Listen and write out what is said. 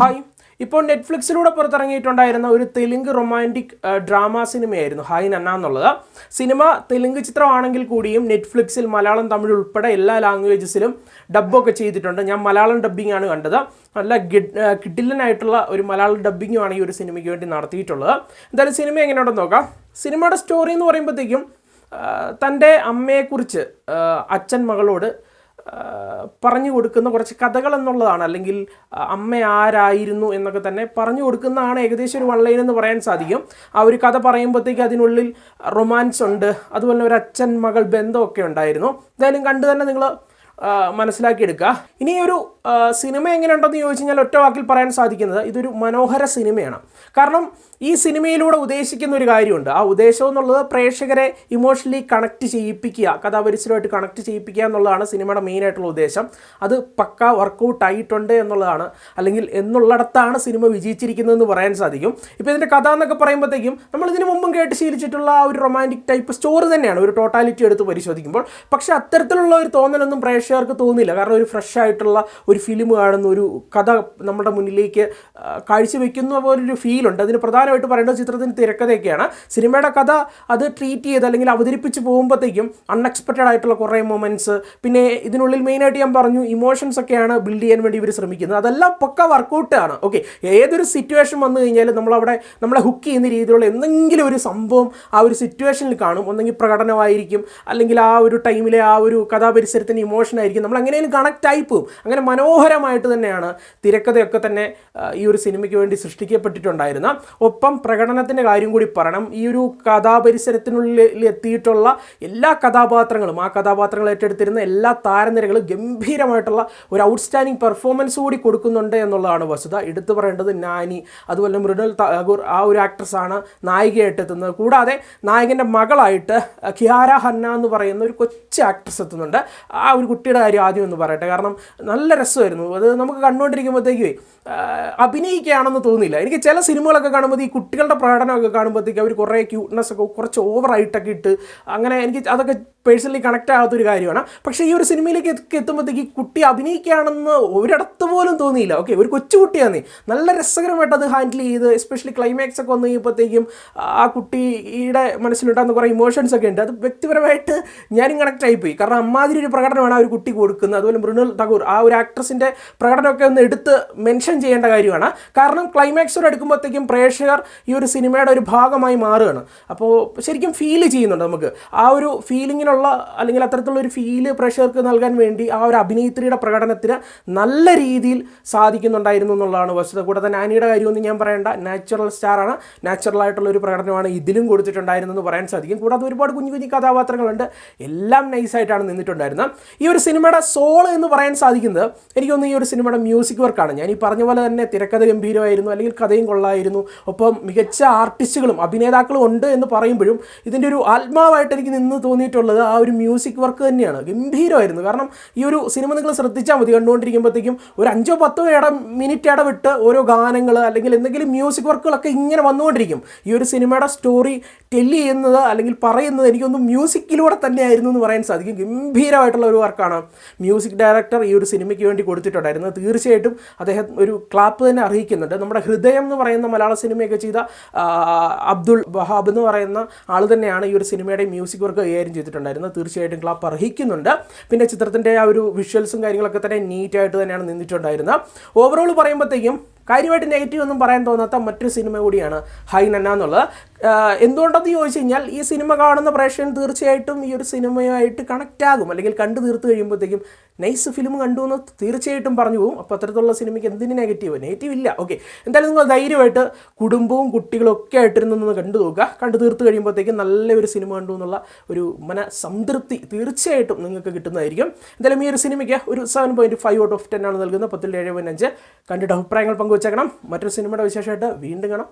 Hi. ഇപ്പോൾ നെറ്റ്ഫ്ലിക്സിലൂടെ പുറത്തിറങ്ങിയിട്ടുണ്ടായിരുന്ന ഒരു Telugu romantic drama സിനിമയായിരുന്നു ഹായ് നന്ന എന്നുള്ളത്. സിനിമ തെലുങ്ക് ചിത്രമാണെങ്കിൽ കൂടിയും നെറ്റ്ഫ്ലിക്സിൽ മലയാളം, തമിഴ് ഉൾപ്പെടെ എല്ലാ ലാംഗ്വേജസിലും ഡബ്ബൊക്കെ ചെയ്തിട്ടുണ്ട്. ഞാൻ മലയാളം ഡബ്ബിംഗ് ആണ് കണ്ടത്. നല്ല കിഡിലനായിട്ടുള്ള ഒരു മലയാളം ഡബ്ബിങ്ങുമാണ് ഈ ഒരു സിനിമയ്ക്ക് വേണ്ടി നടത്തിയിട്ടുള്ളത്. എന്തായാലും സിനിമ എങ്ങനെയുണ്ടെന്ന് നോക്കാം. സിനിമയുടെ സ്റ്റോറി എന്ന് പറയുമ്പോഴത്തേക്കും തൻ്റെ അമ്മയെക്കുറിച്ച് അച്ഛൻ മകളോട് പറഞ്ഞു കൊടുക്കുന്ന കുറച്ച് കഥകൾ എന്നുള്ളതാണ്, അല്ലെങ്കിൽ അമ്മ ആരായിരുന്നു എന്നൊക്കെ തന്നെ പറഞ്ഞു കൊടുക്കുന്നതാണ് ഏകദേശം ഒരു വൺലൈൻ എന്ന് പറയാൻ സാധിക്കും. ആ ഒരു കഥ പറയുമ്പോഴത്തേക്ക് അതിനുള്ളിൽ റൊമാൻസ് ഉണ്ട്, അതുപോലെ ഒരു അച്ഛൻ മകൾ ബന്ധമൊക്കെ ഉണ്ടായിരുന്നു. എന്തായാലും കണ്ടു തന്നെ നിങ്ങൾ മനസ്സിലാക്കിയെടുക്കുക. ഇനി ഒരു സിനിമ എങ്ങനെയുണ്ടെന്ന് ചോദിച്ചു കഴിഞ്ഞാൽ ഒറ്റ വാക്കിൽ പറയാൻ സാധിക്കുന്നത് ഇതൊരു മനോഹര സിനിമയാണ്. കാരണം ഈ സിനിമയിലൂടെ ഉദ്ദേശിക്കുന്ന ഒരു കാര്യമുണ്ട്. ആ ഉദ്ദേശം എന്നുള്ളത് പ്രേക്ഷകരെ ഇമോഷണലി കണക്ട് ചെയ്യിപ്പിക്കുക, കഥാപരിസരമായിട്ട് കണക്ട് ചെയ്യിപ്പിക്കുക എന്നുള്ളതാണ് സിനിമയുടെ മെയിനായിട്ടുള്ള ഉദ്ദേശം. അത് പക്ക വർക്കൗട്ട് ആയിട്ടുണ്ട് എന്നുള്ളതാണ്, അല്ലെങ്കിൽ എന്നുള്ളിടത്താണ് സിനിമ വിജയിച്ചിരിക്കുന്നതെന്ന് പറയാൻ സാധിക്കും. ഇപ്പോൾ ഇതിൻ്റെ കഥ എന്നൊക്കെ പറയുമ്പോഴത്തേക്കും നമ്മൾ ഇതിനു മുമ്പും കേട്ട് ശീലിച്ചിട്ടുള്ള ആ ഒരു റൊമാൻറ്റിക് ടൈപ്പ് സ്റ്റോറി തന്നെയാണ് ഒരു ടോട്ടാലിറ്റി എടുത്ത് പരിശോധിക്കുമ്പോൾ. പക്ഷേ അത്തരത്തിലുള്ള ഒരു തോന്നലൊന്നും പ്രേക്ഷകർക്ക് തോന്നില്ല. കാരണം ഒരു ഫ്രഷ് ആയിട്ടുള്ള ഒരു ഫിലിം കാണുന്ന, ഒരു കഥ നമ്മുടെ മുന്നിലേക്ക് കാഴ്ചവെക്കുന്ന പോലൊരു ഫീലുണ്ട്. അതിന് പ്രധാനമായിട്ട് പറയേണ്ടത് ചിത്രത്തിൻ്റെ തിരക്കഥയൊക്കെയാണ്. സിനിമയുടെ കഥ അത് ട്രീറ്റ് ചെയ്ത് അല്ലെങ്കിൽ അവതരിപ്പിച്ച് പോകുമ്പോഴത്തേക്കും അൺഎക്സ്പെക്റ്റഡ് ആയിട്ടുള്ള കുറേ മൊമെൻറ്റ്സ്, പിന്നെ ഇതിനുള്ളിൽ മെയിനായിട്ട് ഞാൻ പറഞ്ഞു ഇമോഷൻസ് ഒക്കെയാണ് ബിൽഡ് ചെയ്യാൻ വേണ്ടി ഇവർ ശ്രമിക്കുന്നത്. അതെല്ലാം പക്ക വർക്കൗട്ടാണ്. ഓക്കെ, ഏതൊരു സിറ്റുവേഷൻ വന്നു കഴിഞ്ഞാൽ നമ്മളെ ഹുക്ക് ചെയ്യുന്ന രീതിയിലുള്ള എന്തെങ്കിലും ഒരു സംഭവം ആ ഒരു സിറ്റുവേഷനിൽ കാണും. ഒന്നെങ്കിൽ പ്രകടനമായിരിക്കും, അല്ലെങ്കിൽ ആ ഒരു ടൈമിലെ ആ ഒരു കഥാപരിസരത്തിൻ്റെ ഇമോഷൻ ആയിരിക്കും. നമ്മൾ എങ്ങനെയും കണക്റ്റ് ആയി പോകും. അങ്ങനെ മനോഹരമായിട്ട് തന്നെയാണ് തിരക്കഥയൊക്കെ തന്നെ ഈ ഒരു സിനിമയ്ക്ക് വേണ്ടി സൃഷ്ടിക്കപ്പെട്ടിട്ടുണ്ടായിരുന്ന. ഒപ്പം പ്രകടനത്തിൻ്റെ കാര്യം കൂടി പറയണം. ഈ ഒരു കഥാപരിസരത്തിനുള്ളിൽ എത്തിയിട്ടുള്ള എല്ലാ കഥാപാത്രങ്ങളും, ആ കഥാപാത്രങ്ങൾ ഏറ്റെടുത്തിരുന്ന എല്ലാ താരനിരകളും ഗംഭീരമായിട്ടുള്ള ഒരു ഔട്ട്സ്റ്റാൻഡിങ് പെർഫോമൻസ് കൂടി കൊടുക്കുന്നുണ്ട് എന്നുള്ളതാണ് വസ്തുത. എടുത്തു പറയേണ്ടത് നാനി, അതുപോലെ മൃണൽ താഗൂർ, ആ ഒരു ആക്ട്രസ്സാണ് നായികയായിട്ട് എത്തുന്നത്. കൂടാതെ നായകൻ്റെ മകളായിട്ട് കിയാര ഹന്ന എന്ന് പറയുന്ന ഒരു കൊച്ചു ആക്ട്രസ് എത്തുന്നുണ്ട്. ആ ഒരു കുട്ടിയുടെ കാര്യം ആദ്യം ഒന്ന് പറയട്ടെ. കാരണം നല്ല രസമായിരുന്നു അത്. നമുക്ക് കണ്ടുകൊണ്ടിരിക്കുമ്പോഴത്തേക്ക് അഭിനയിക്കുകയാണെന്ന് തോന്നിയില്ല. എനിക്ക് ചില സിനിമകളൊക്കെ കാണുമ്പോൾ ഈ കുട്ടികളുടെ പ്രകടനമൊക്കെ കാണുമ്പോഴത്തേക്ക് അവർ കുറേ ക്യൂട്ട്നെസ് ഒക്കെ കുറച്ച് ഓവറായിട്ടൊക്കെ ഇട്ട്, അങ്ങനെ എനിക്ക് അതൊക്കെ പേഴ്സണലി കണക്റ്റ് ആകാത്തൊരു കാര്യമാണ്. പക്ഷേ ഈ ഒരു സിനിമയിലേക്ക് എത്തുമ്പോഴത്തേക്ക് ഈ കുട്ടി അഭിനയിക്കുകയാണെന്ന് ഒരിടത്ത് പോലും തോന്നിയില്ല. ഓക്കെ, ഒരു കൊച്ചുകുട്ടിയാണ്, നല്ല രസകരമായിട്ട് അത് ഹാൻഡിൽ ചെയ്ത്, എസ്പെഷ്യലി ക്ലൈമാക്സ് ഒക്കെ വന്നു കഴിയുമ്പോഴത്തേക്കും ആ കുട്ടിയുടെ മനസ്സിലുണ്ടാകുന്ന കുറേ ഇമോഷൻസ് ഒക്കെ ഉണ്ട്. അത് വ്യക്തിപരമായിട്ട് ഞാനും കണക്റ്റ് ആയിപ്പോയി. കാരണം അമ്മാതിരി ഒരു പ്രകടനമാണ് ആ ഒരു കുട്ടി കൊടുക്കുന്നത്. അതുപോലെ മൃണൽ താഗൂർ, ആ ഒരു ആക്ട്രസിൻ്റെ പ്രകടനമൊക്കെ ഒന്ന് എടുത്ത് മെൻഷൻ ചെയ്യേണ്ട കാര്യമാണ്. കാരണം ക്ലൈമാക്സോട് എടുക്കുമ്പോഴത്തേക്കും പ്രേക്ഷകർ ഈ ഒരു സിനിമയുടെ ഒരു ഭാഗമായി മാറുകയാണ്. അപ്പോൾ ശരിക്കും ഫീൽ ചെയ്യുന്നുണ്ട് നമുക്ക്. ആ ഒരു ഫീലിങ്ങിനുള്ള, അല്ലെങ്കിൽ അത്തരത്തിലുള്ള ഒരു ഫീല് പ്രേക്ഷകർക്ക് നൽകാൻ വേണ്ടി ആ ഒരു അഭിനേത്രിയുടെ പ്രകടനത്തിന് നല്ല രീതിയിൽ സാധിക്കുന്നുണ്ടായിരുന്നു എന്നുള്ളതാണ് വസ്തുത. കൂടാതെ നാനിയുടെ കാര്യമൊന്നും ഞാൻ പറയേണ്ട, നാച്ചുറൽ സ്റ്റാറാണ്. നാച്ചുറലായിട്ടുള്ള ഒരു പ്രകടനമാണ് ഇതിലും കൊടുത്തിട്ടുണ്ടായിരുന്നെന്ന് പറയാൻ സാധിക്കും. കൂടാതെ ഒരുപാട് കുഞ്ഞു കുഞ്ഞു കഥാപാത്രങ്ങളുണ്ട്, എല്ലാം നൈസായിട്ടാണ് നിന്നിട്ടുണ്ടായിരുന്നത്. ഈ ഒരു സിനിമയുടെ സോൾ എന്ന് പറയാൻ സാധിക്കുന്നത് എനിക്കൊന്ന് ഈ ഒരു സിനിമയുടെ മ്യൂസിക് വർക്കാണ്. ഞാൻ ഈ പറഞ്ഞ പോലെ തന്നെ തിരക്കഥ ഗംഭീരമായിരുന്നു, അല്ലെങ്കിൽ കഥയും കൊള്ളായിരുന്നു. ഒപ്പം മികച്ച ആർട്ടിസ്റ്റുകളും അഭിനേതാക്കളും ഉണ്ട് എന്ന് പറയുമ്പോഴും ഇതിൻ്റെ ഒരു ആത്മാവായിട്ട് എനിക്ക് നിന്ന് തോന്നിയിട്ടുള്ളത് ആ ഒരു മ്യൂസിക് വർക്ക് തന്നെയാണ്. ഗംഭീരമായിരുന്നു. കാരണം ഈ ഒരു സിനിമ നിങ്ങൾ ശ്രദ്ധിച്ചാൽ മതി, കണ്ടുകൊണ്ടിരിക്കുമ്പോഴത്തേക്കും ഒരു 5-10 മിനിറ്റ് ഇടവിട്ട് ഓരോ ഗാനങ്ങൾ അല്ലെങ്കിൽ എന്തെങ്കിലും മ്യൂസിക് വർക്കുകളൊക്കെ ഇങ്ങനെ വന്നുകൊണ്ടിരിക്കും. ഈ ഒരു സിനിമയുടെ സ്റ്റോറി ടെല്ല് ചെയ്യുന്നത് അല്ലെങ്കിൽ പറയുന്നത് എനിക്കൊന്നും മ്യൂസിക്കിലൂടെ തന്നെയായിരുന്നു എന്ന് പറയാൻ സാധിക്കും. ഗംഭീരമായിട്ടുള്ള ഒരു വർക്കാണ് മ്യൂസിക് ഡയറക്ടർ ഈ ഒരു സിനിമയ്ക്ക് വേണ്ടി കൊടുത്തിട്ടുണ്ടായിരുന്നത്. തീർച്ചയായിട്ടും അദ്ദേഹം ഒരു ക്ലാപ്പ് തന്നെ അർഹിക്കുന്നുണ്ട്. നമ്മുടെ ഹൃദയം എന്ന് പറയുന്ന മലയാള സിനിമയൊക്കെ ചെയ്ത അബ്ദുൾ വഹാബ് എന്ന് പറയുന്ന ആൾ തന്നെയാണ് ഈ ഒരു സിനിമയുടെ മ്യൂസിക് വർക്ക് കൈകാര്യം ചെയ്തിട്ടുണ്ടായിരുന്നത്. തീർച്ചയായിട്ടും ക്ലാപ്പ് അർഹിക്കുന്നുണ്ട്. പിന്നെ ചിത്രത്തിൻ്റെ ആ ഒരു വിഷ്വൽസും കാര്യങ്ങളൊക്കെ തന്നെ നീറ്റായിട്ട് തന്നെയാണ് നിന്നിട്ടുണ്ടായിരുന്നത്. ഓവറോൾ പറയുമ്പോഴത്തേക്കും കാര്യമായിട്ട് നെഗറ്റീവ് ഒന്നും പറയാൻ തോന്നാത്ത മറ്റൊരു സിനിമ കൂടിയാണ് ഹായ് നന്ന എന്നുള്ളത്. എന്തുകൊണ്ടെന്ന് ചോദിച്ചു കഴിഞ്ഞാൽ ഈ സിനിമ കാണുന്ന പ്രേക്ഷകൻ തീർച്ചയായിട്ടും ഈ ഒരു സിനിമയായിട്ട് കണക്റ്റ് ആകും, അല്ലെങ്കിൽ കണ്ടു തീർത്ത് കഴിയുമ്പോഴത്തേക്കും നൈസ് ഫിലിം കണ്ടു എന്ന് തീർച്ചയായിട്ടും പറഞ്ഞു പോകും. അപ്പോൾ അത്തരത്തിലുള്ള സിനിമയ്ക്ക് എന്തിന് നെഗറ്റീവ് ഇല്ല. ഓക്കെ, എന്തായാലും നിങ്ങൾ ധൈര്യമായിട്ട് കുടുംബവും കുട്ടികളും ഒക്കെ ആയിട്ടിരുന്നൊന്ന് കണ്ടു നോക്കുക. കണ്ടു തീർത്ത് കഴിയുമ്പോഴത്തേക്കും നല്ലൊരു സിനിമ കണ്ടു എന്നുള്ള ഒരു മനസംതൃപ്തി തീർച്ചയായിട്ടും നിങ്ങൾക്ക് കിട്ടുന്നതായിരിക്കും. എന്തായാലും ഈ ഒരു സിനിമയ്ക്ക് ഒരു 7.5 ഔട്ട് ഓഫ് 10 ആണ് നൽകുന്നത്. 10-7.5. കണ്ടിട്ട് അഭിപ്രായങ്ങൾ പങ്കുവച്ചേക്കണം. മറ്റൊരു സിനിമയുടെ വിശേഷമായിട്ട് വീണ്ടും കാണാം.